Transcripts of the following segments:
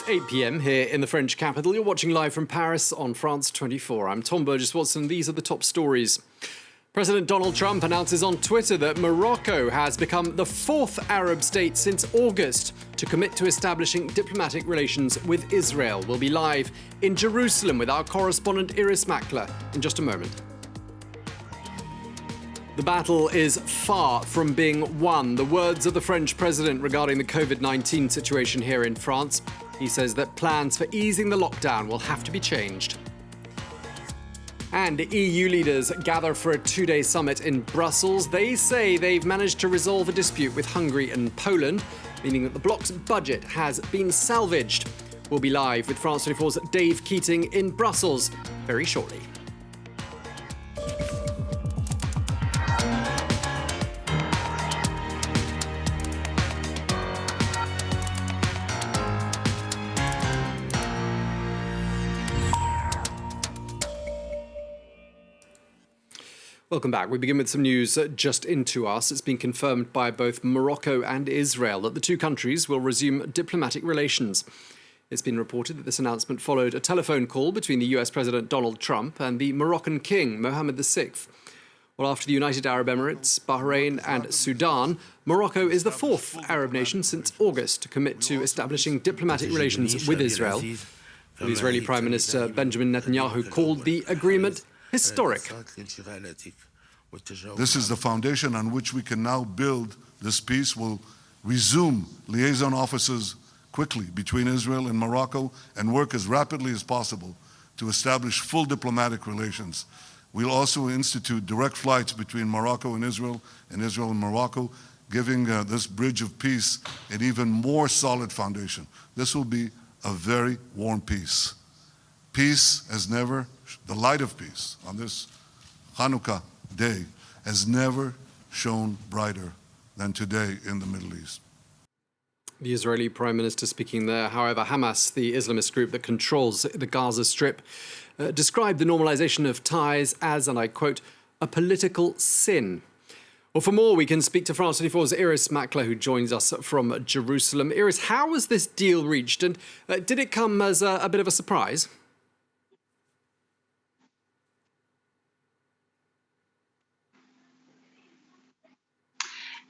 8 p.m. here in the French capital. You're watching live from Paris on France 24. I'm Tom Burgess-Watson. These are the top stories. President Donald Trump announces on Twitter that Morocco has become the fourth Arab state since August to commit to establishing diplomatic relations with Israel. We'll be live in Jerusalem with our correspondent Iris Makler in just a moment. The battle is far from being won. The words of the French president regarding the COVID-19 situation here in France. He says that plans for easing the lockdown will have to be changed. And EU leaders gather for a two-day summit in Brussels. They say they've managed to resolve a dispute with Hungary and Poland, meaning that the bloc's budget has been salvaged. We'll be live with France 24's Dave Keating in Brussels very shortly. Welcome back. We begin with some news just into us. It's been confirmed by both Morocco and Israel that the two countries will resume diplomatic relations. It's been reported that this announcement followed a telephone call between the US President Donald Trump and the Moroccan King, Mohammed VI. Well, after the United Arab Emirates, Bahrain and Sudan, Morocco is the fourth Arab nation since August to commit to establishing diplomatic relations with Israel. The Israeli Prime Minister Benjamin Netanyahu called the agreement historic. This is the foundation on which we can now build this peace. We'll resume liaison offices quickly between Israel and Morocco and work as rapidly as possible to establish full diplomatic relations. We'll also institute direct flights between Morocco and Israel and Morocco, giving this bridge of peace an even more solid foundation. This will be a very warm peace. Peace has never, the light of peace on this Hanukkah day has never shone brighter than today in the Middle East. The Israeli Prime Minister speaking there. However, Hamas, the Islamist group that controls the Gaza Strip, described the normalization of ties as, and I quote, a political sin. Well, for more, we can speak to France 24's Iris Makler, who joins us from Jerusalem. Iris, how was this deal reached, and did it come as a bit of a surprise?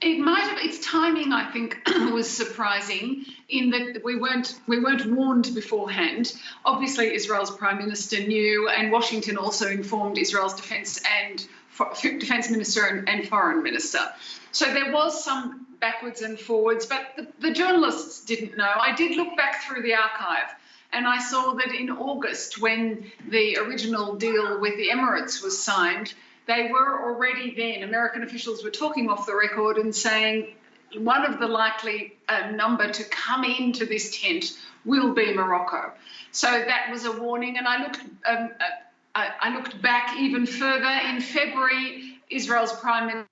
It might have. Its timing, I think, was surprising in that we weren't warned beforehand. Obviously, Israel's prime minister knew, and Washington also informed Israel's defense minister and foreign minister. So there was some backwards and forwards, but the journalists didn't know. I did look back through the archive, and I saw that in August, when the original deal with the Emirates was signed, they were already then, American officials were talking off the record and saying one of the likely number to come into this tent will be Morocco. So that was a warning. And I looked back even further. In February, Israel's Prime Minister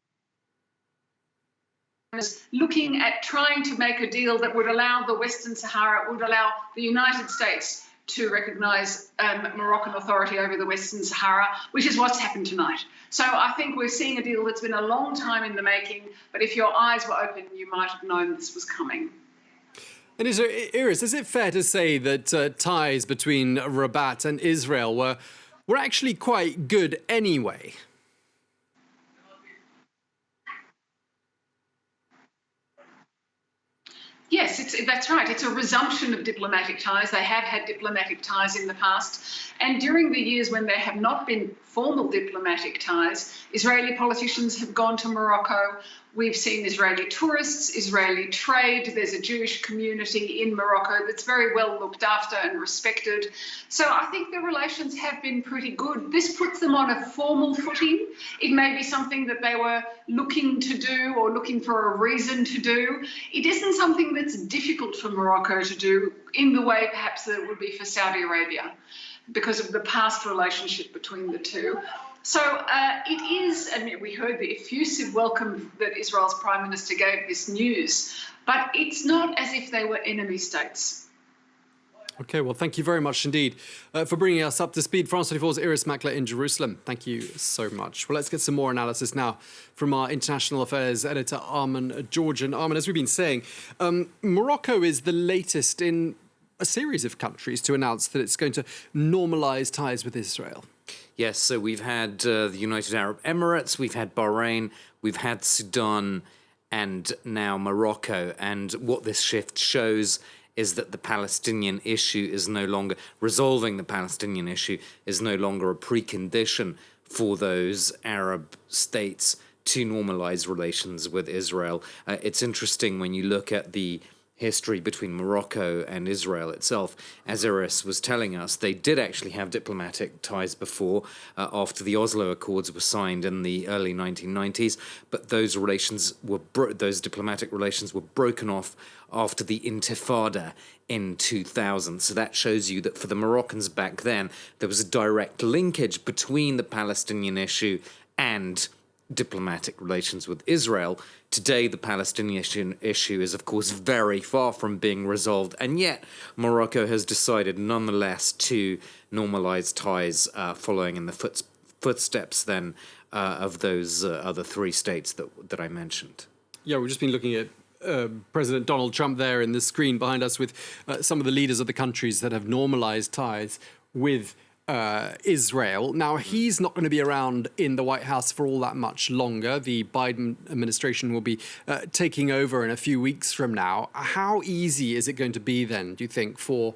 was looking at trying to make a deal that would allow the Western Sahara, would allow the United States to recognise Moroccan authority over the Western Sahara, which is what's happened tonight. So I think we're seeing a deal that's been a long time in the making, but if your eyes were open, you might have known this was coming. And Iris, is it fair to say that ties between Rabat and Israel were actually quite good anyway? Yes, that's right. It's a resumption of diplomatic ties. They have had diplomatic ties in the past. And during the years when there have not been formal diplomatic ties, Israeli politicians have gone to Morocco. We've seen Israeli tourists, Israeli trade. There's a Jewish community in Morocco that's very well looked after and respected. So I think the relations have been pretty good. This puts them on a formal footing. It may be something that they were looking to do or looking for a reason to do. It isn't something that's difficult for Morocco to do in the way perhaps that it would be for Saudi Arabia because of the past relationship between the two. So it is, I mean, we heard the effusive welcome that Israel's Prime Minister gave this news, but it's not as if they were enemy states. OK, well, thank you very much indeed for bringing us up to speed. France 24's Iris Makler in Jerusalem. Thank you so much. Well, let's get some more analysis now from our international affairs editor, Armin Georgian. Armin, as we've been saying, Morocco is the latest in a series of countries to announce that it's going to normalise ties with Israel. Yes, so we've had the United Arab Emirates, we've had Bahrain, we've had Sudan, and now Morocco. And what this shift shows is that the Palestinian issue is no longer, resolving the Palestinian issue is no longer a precondition for those Arab states to normalize relations with Israel. It's interesting when you look at the history between Morocco and Israel itself. As Iris was telling us, they did actually have diplomatic ties before, after the Oslo Accords were signed in the early 1990s, but those relations were those diplomatic relations were broken off after the Intifada in 2000. So that shows you that for the Moroccans back then, there was a direct linkage between the Palestinian issue and diplomatic relations with Israel. Today, the Palestinian issue is, of course, very far from being resolved, and yet Morocco has decided nonetheless to normalize ties, following in the footsteps then of those other three states that I mentioned. Yeah, we've just been looking at President Donald Trump there in the screen behind us with some of the leaders of the countries that have normalized ties with Israel. Now, he's not going to be around in the White House for all that much longer. The Biden administration will be taking over in a few weeks from now. How easy is it going to be then, do you think, for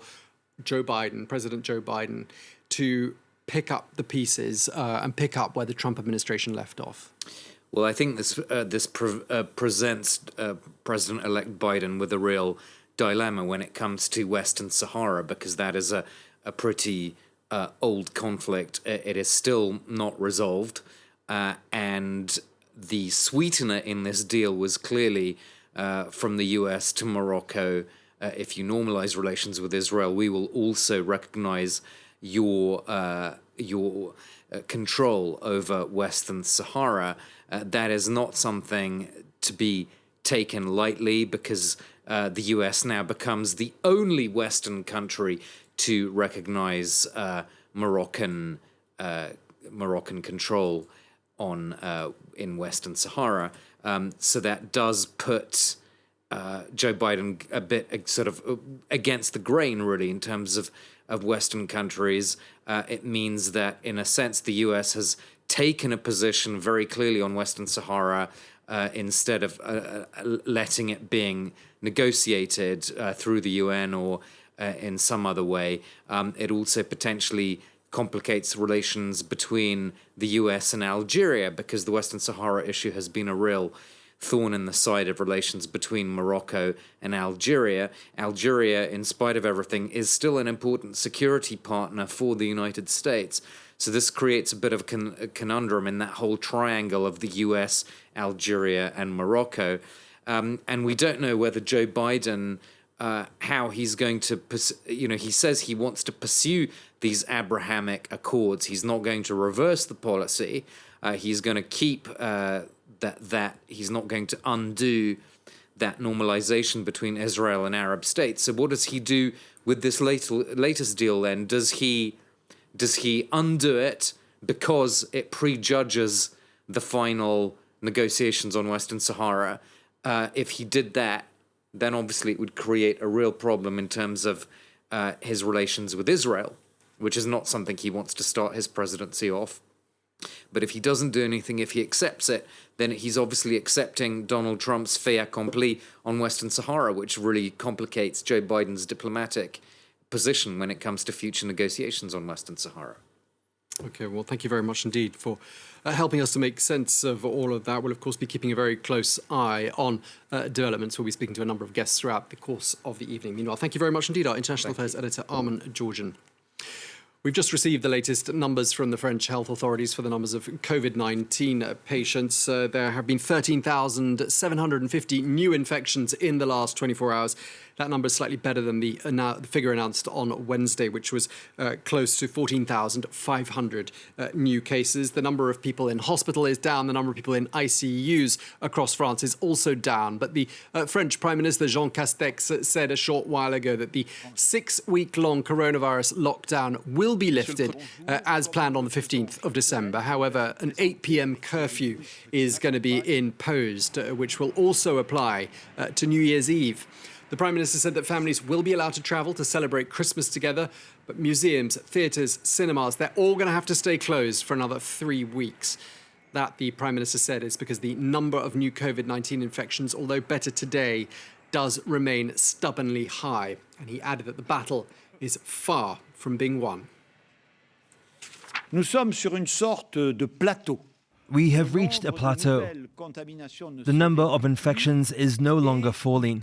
President Joe Biden, to pick up the pieces and pick up where the Trump administration left off? Well, I think this presents President-elect Biden with a real dilemma when it comes to Western Sahara, because that is a pretty old conflict. It is still not resolved, and the sweetener in this deal was clearly from the US to Morocco. If you normalize relations with Israel, we will also recognize your control over Western Sahara. That is not something to be taken lightly, because the US now becomes the only Western country to recognize Moroccan control in Western Sahara. So that does put Joe Biden a bit sort of against the grain, really, in terms of Western countries. It means that, in a sense, the US has taken a position very clearly on Western Sahara, instead of letting it being negotiated through the UN or in some other way. It also potentially complicates relations between the US and Algeria, because the Western Sahara issue has been a real thorn in the side of relations between Morocco and Algeria. Algeria, in spite of everything, is still an important security partner for the United States. So this creates a bit of a conundrum in that whole triangle of the US, Algeria, and Morocco. And we don't know whether Joe Biden, how he's going to, he says he wants to pursue these Abrahamic Accords. He's not going to reverse the policy. He's going to keep that he's not going to undo that normalization between Israel and Arab states. So what does he do with this latest deal then? Does he undo it because it prejudges the final negotiations on Western Sahara? If he did that, then obviously it would create a real problem in terms of his relations with Israel, which is not something he wants to start his presidency off. But if he doesn't do anything, if he accepts it, then he's obviously accepting Donald Trump's fait accompli on Western Sahara, which really complicates Joe Biden's diplomatic position when it comes to future negotiations on Western Sahara. Okay, well, thank you very much indeed for helping us to make sense of all of that. We'll, of course, be keeping a very close eye on developments. We'll be speaking to a number of guests throughout the course of the evening. Meanwhile, thank you very much indeed, our International Affairs editor, Armen Georgian. We've just received the latest numbers from the French health authorities for the numbers of COVID-19 patients. There have been 13,750 new infections in the last 24 hours. That number is slightly better than the figure announced on Wednesday, which was close to 14,500 new cases. The number of people in hospital is down. The number of people in ICUs across France is also down. But the French Prime Minister Jean Castex said a short while ago that the 6-week-long coronavirus lockdown will be lifted as planned on the 15th of December. However, an 8 p.m. curfew is going to be imposed, which will also apply to New Year's Eve. The Prime Minister said that families will be allowed to travel to celebrate Christmas together, but museums, theatres, cinemas, they're all going to have to stay closed for another 3 weeks. That, the Prime Minister said, is because the number of new COVID-19 infections, although better today, does remain stubbornly high. And he added that the battle is far from being won. Nous sommes sur une sorte de plateau. We have reached a plateau. The number of infections is no longer falling.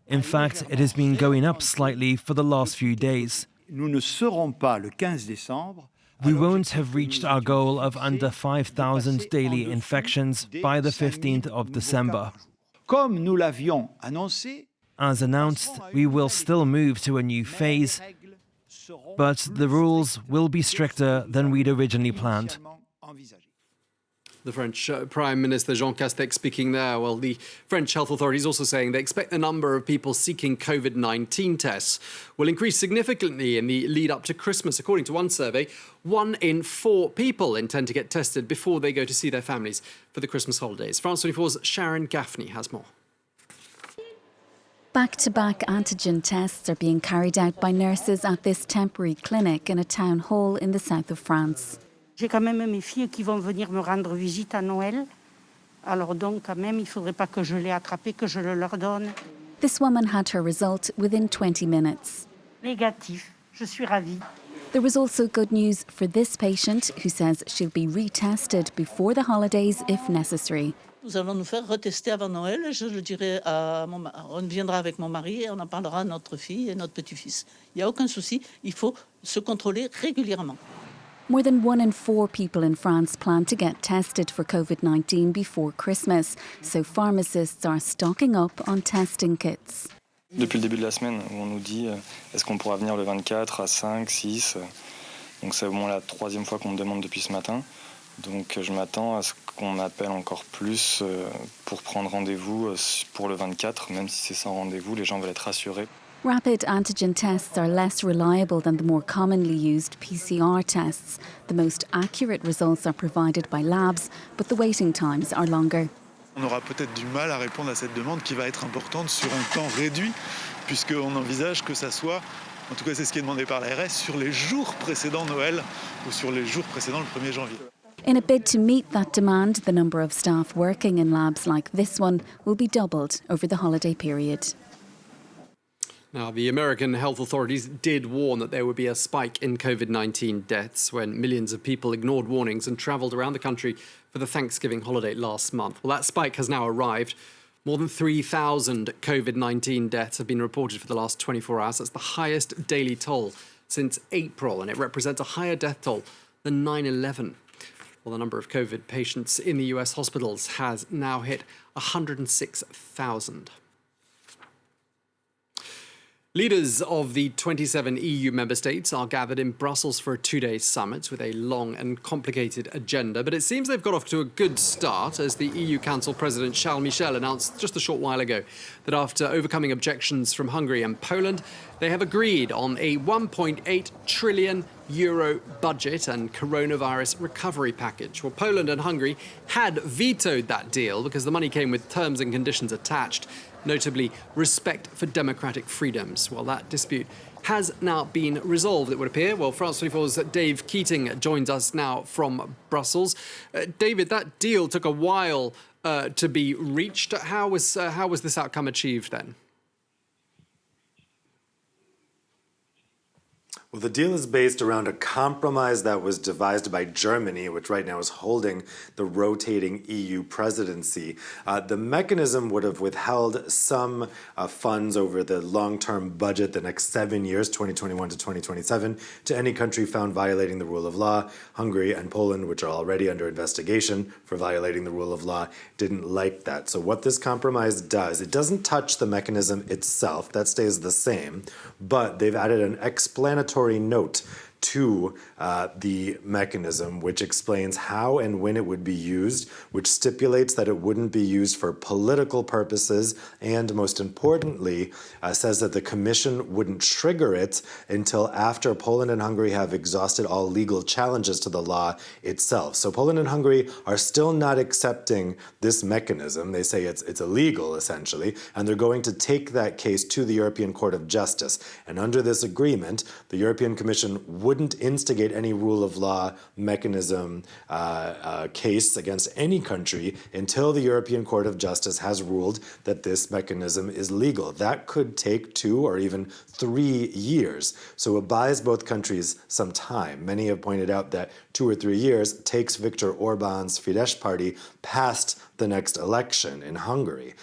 In fact, it has been going up slightly for the last few days. Nous ne serons pas le 15 décembre. We won't have reached our goal of under 5,000 daily infections by the 15th of December. Comme nous l'avions annoncé, As announced, we will still move to a new phase, but the rules will be stricter than we'd originally planned. The French Prime Minister Jean Castex speaking there. Well, the French health authorities also saying they expect the number of people seeking COVID-19 tests will increase significantly in the lead up to Christmas. According to one survey, 1 in 4 people intend to get tested before they go to see their families for the Christmas holidays. France 24's Sharon Gaffney has more. Back-to-back antigen tests are being carried out by nurses at this temporary clinic in a town hall in the south of France. J'ai quand même mes filles qui vont venir me rendre visite à Noël. Alors donc, quand même, il ne faudrait pas que je l'ai attrapé, que je le leur donne. This woman had her result within 20 minutes. Négatif. Je suis ravie. There was also good news for this patient who says she'll be retested before the holidays if necessary. Nous allons nous faire retester avant Noël. Je le dirai à on viendra avec mon mari et on en parlera à notre fille et notre petit-fils. Il n'y a aucun souci. Il faut se contrôler régulièrement. More than 1 in 4 people in France plan to get tested for COVID-19 before Christmas, so pharmacists are stocking up on testing kits. Depuis le début de la semaine, où on nous dit est-ce qu'on pourra venir le 24 à 5, 6. Donc c'est au moins la 3e fois qu'on me demande depuis ce matin. Donc je m'attends à ce qu'on m'appelle encore plus pour prendre rendez-vous pour le 24, même si c'est sans rendez-vous, les gens veulent être rassurés. Rapid antigen tests are less reliable than the more commonly used PCR tests. The most accurate results are provided by labs, but the waiting times are longer. On aura peut-être du mal à répondre à cette demande qui va être importante sur un temps réduit, puisqu'on envisage que ça soit, en tout cas c'est ce qui est demandé par l'ARS, sur les jours précédents Noël ou sur les jours précédents le 1er janvier. In a bid to meet that demand, the number of staff working in labs like this one will be doubled over the holiday period. Now, the American health authorities did warn that there would be a spike in COVID-19 deaths when millions of people ignored warnings and travelled around the country for the Thanksgiving holiday last month. Well, that spike has now arrived. More than 3,000 COVID-19 deaths have been reported for the last 24 hours. That's the highest daily toll since April, and it represents a higher death toll than 9/11. Well, the number of COVID patients in the US hospitals has now hit 106,000. Leaders of the 27 EU member states are gathered in Brussels for a 2-day summit with a long and complicated agenda. But it seems they've got off to a good start as the EU Council President Charles Michel announced just a short while ago that after overcoming objections from Hungary and Poland, they have agreed on a €1.8 trillion budget and coronavirus recovery package. Well, Poland and Hungary had vetoed that deal because the money came with terms and conditions attached, notably respect for democratic freedoms. Well, that dispute has now been resolved, it would appear. Well, France 24's Dave Keating joins us now from Brussels. David, that deal took a while to be reached. How was this outcome achieved then? Well, the deal is based around a compromise that was devised by Germany, which right now is holding the rotating EU presidency. The mechanism would have withheld some funds over the long-term budget, the next 7 years, 2021 to 2027, to any country found violating the rule of law. Hungary and Poland, which are already under investigation for violating the rule of law, didn't like that. So what this compromise does, it doesn't touch the mechanism itself, that stays the same, but they've added an explanatory note to the mechanism, which explains how and when it would be used, which stipulates that it wouldn't be used for political purposes, and most importantly, says that the Commission wouldn't trigger it until after Poland and Hungary have exhausted all legal challenges to the law itself. So Poland and Hungary are still not accepting this mechanism. They say it's illegal, essentially, and they're going to take that case to the European Court of Justice. And under this agreement, the European Commission wouldn't instigate any rule of law mechanism case against any country until the European Court of Justice has ruled that this mechanism is legal. That could take 2 or even 3 years. So it buys both countries some time. Many have pointed out that 2 or 3 years takes Viktor Orban's Fidesz party past the next election in Hungary.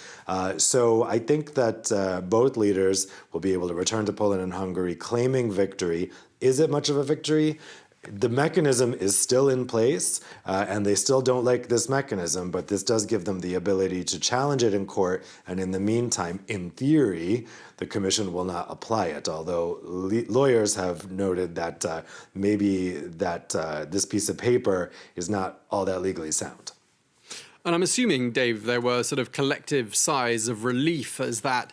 So I think that both leaders will be able to return to Poland and Hungary claiming victory. Is it much of a victory? The mechanism is still in place, and they still don't like this mechanism, but this does give them the ability to challenge it in court, and in the meantime, in theory, the Commission will not apply it, although lawyers have noted that maybe this piece of paper is not all that legally sound. And I'm assuming, Dave, there were sort of collective sighs of relief as that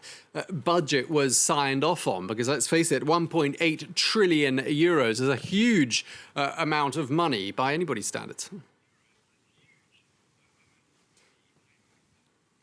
budget was signed off on, because let's face it, 1.8 trillion euros is a huge amount of money by anybody's standards.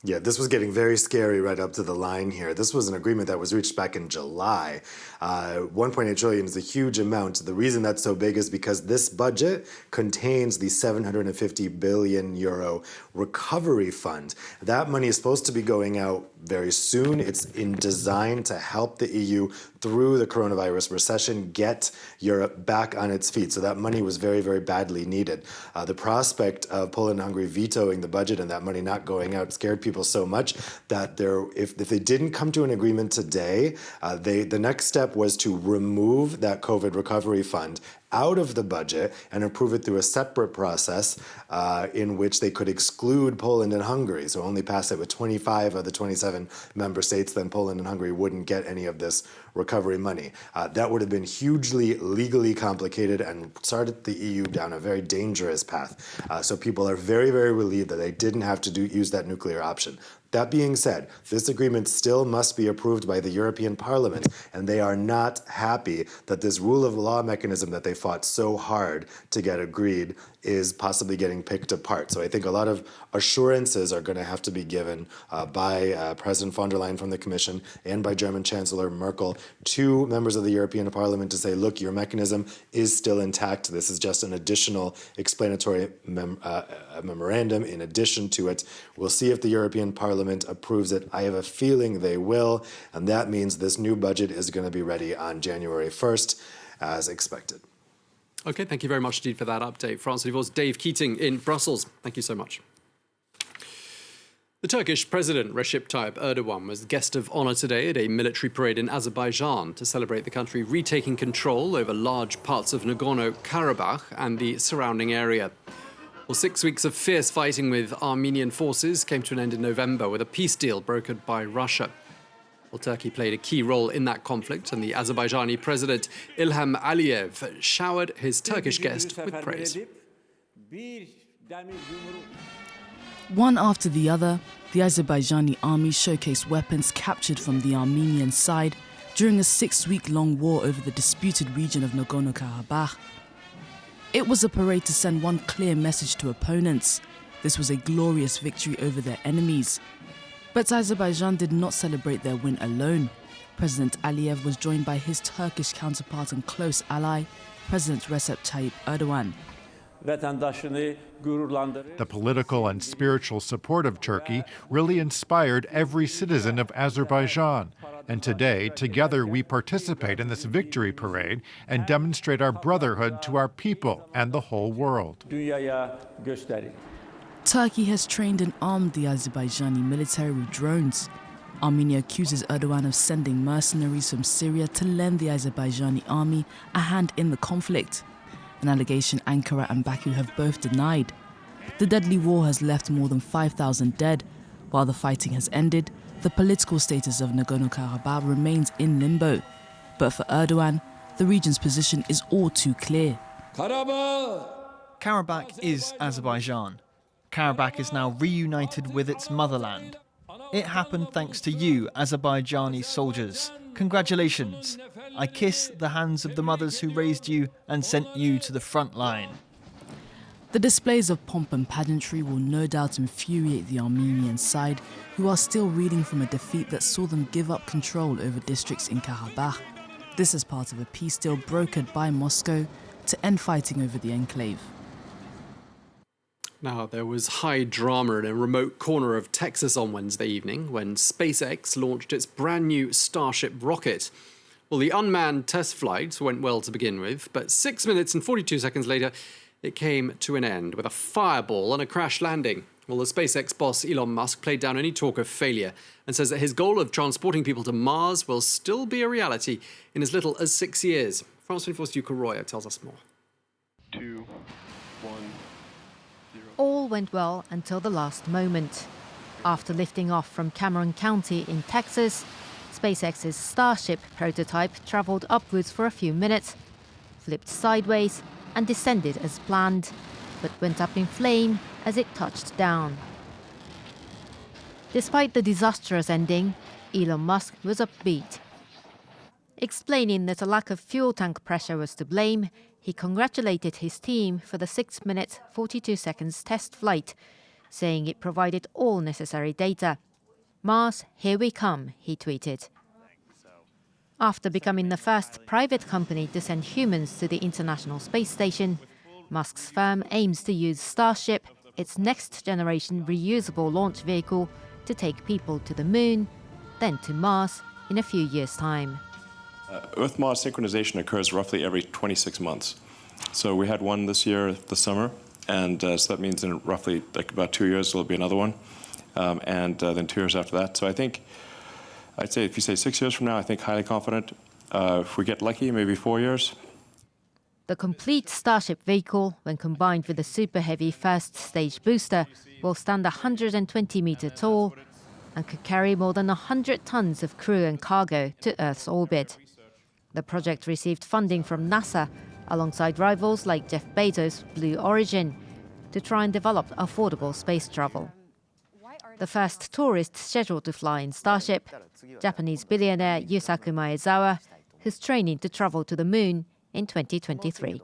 Yeah, this was getting very scary right up to the line here. This was an agreement that was reached back in July. 1.8 trillion is a huge amount. The reason that's so big is because this budget contains the 750 billion euro recovery fund. That money is supposed to be going out very soon. It's designed to help the EU through the coronavirus recession, get Europe back on its feet. So that money was very, very badly needed. The prospect of Poland and Hungary vetoing the budget and that money not going out scared people so much that if they didn't come to an agreement today, the next step was to remove that COVID recovery fund out of the budget and approve it through a separate process in which they could exclude Poland and Hungary. So only pass it with 25 of the 27 member states, then Poland and Hungary wouldn't get any of this recovery money. That would have been hugely legally complicated and started the EU down a very dangerous path. So people are very, very relieved that they didn't have to use that nuclear option. That being said, this agreement still must be approved by the European Parliament, and they are not happy that this rule of law mechanism that they fought so hard to get agreed is possibly getting picked apart. So I think a lot of assurances are going to have to be given by President von der Leyen from the Commission and by German Chancellor Merkel to members of the European Parliament to say, look, your mechanism is still intact. This is just an additional explanatory memorandum in addition to it. We'll see if the European Parliament approves it. I have a feeling they will, and that means this new budget is going to be ready on January 1st, as expected. OK, thank you very much indeed for that update. France 24's Dave Keating in Brussels. Thank you so much. The Turkish President Recep Tayyip Erdogan was guest of honour today at a military parade in Azerbaijan to celebrate the country retaking control over large parts of Nagorno-Karabakh and the surrounding area. Well, 6 weeks of fierce fighting with Armenian forces came to an end in November with a peace deal brokered by Russia. Well, Turkey played a key role in that conflict, and the Azerbaijani president Ilham Aliyev showered his Turkish guest with praise. One after the other, the Azerbaijani army showcased weapons captured from the Armenian side during a 6-week-long war over the disputed region of Nagorno-Karabakh. It was a parade to send one clear message to opponents. This was a glorious victory over their enemies. But Azerbaijan did not celebrate their win alone. President Aliyev was joined by his Turkish counterpart and close ally, President Recep Tayyip Erdogan. The political and spiritual support of Turkey really inspired every citizen of Azerbaijan. And today, together, we participate in this victory parade and demonstrate our brotherhood to our people and the whole world. Turkey has trained and armed the Azerbaijani military with drones. Armenia accuses Erdogan of sending mercenaries from Syria to lend the Azerbaijani army a hand in the conflict, an allegation Ankara and Baku have both denied. The deadly war has left more than 5,000 dead. While the fighting has ended, the political status of Nagorno-Karabakh remains in limbo. But for Erdogan, the region's position is all too clear. Karabakh is Azerbaijan. Karabakh is now reunited with its motherland. It happened thanks to you, Azerbaijani soldiers. Congratulations. I kiss the hands of the mothers who raised you and sent you to the front line. The displays of pomp and pageantry will no doubt infuriate the Armenian side, who are still reeling from a defeat that saw them give up control over districts in Karabakh. This is part of a peace deal brokered by Moscow to end fighting over the enclave. Now, there was high drama in a remote corner of Texas on Wednesday evening when SpaceX launched its brand new Starship rocket. Well, the unmanned test flight went well to begin with, but 6 minutes and 42 seconds later, it came to an end with a fireball and a crash landing. Well, the SpaceX boss Elon Musk played down any talk of failure and says that his goal of transporting people to Mars will still be a reality in as little as 6 years. France 24's Duke Arroyo tells us more. 2, 1... All went well until the last moment. After lifting off from Cameron County in Texas, SpaceX's Starship prototype travelled upwards for a few minutes, flipped sideways and descended as planned, but went up in flame as it touched down. Despite the disastrous ending, Elon Musk was upbeat. Explaining that a lack of fuel tank pressure was to blame, he congratulated his team for the 6 minutes 42 seconds test flight, saying it provided all necessary data. "Mars, here we come," he tweeted. After becoming the first private company to send humans to the International Space Station, Musk's firm aims to use Starship, its next-generation reusable launch vehicle, to take people to the Moon, then to Mars in a few years' time. Earth-Mars synchronization occurs roughly every 26 months. So we had one this year, this summer, and so that means in roughly about 2 years there'll be another one, and then 2 years after that. So I'd say if you say 6 years from now, I think highly confident. If we get lucky, maybe 4 years. The complete Starship vehicle, when combined with the super heavy first stage booster, will stand 120 meters tall and could carry more than 100 tons of crew and cargo to Earth's orbit. The project received funding from NASA, alongside rivals like Jeff Bezos' Blue Origin, to try and develop affordable space travel. The first tourist scheduled to fly in Starship, Japanese billionaire Yusaku Maezawa, who's training to travel to the Moon in 2023.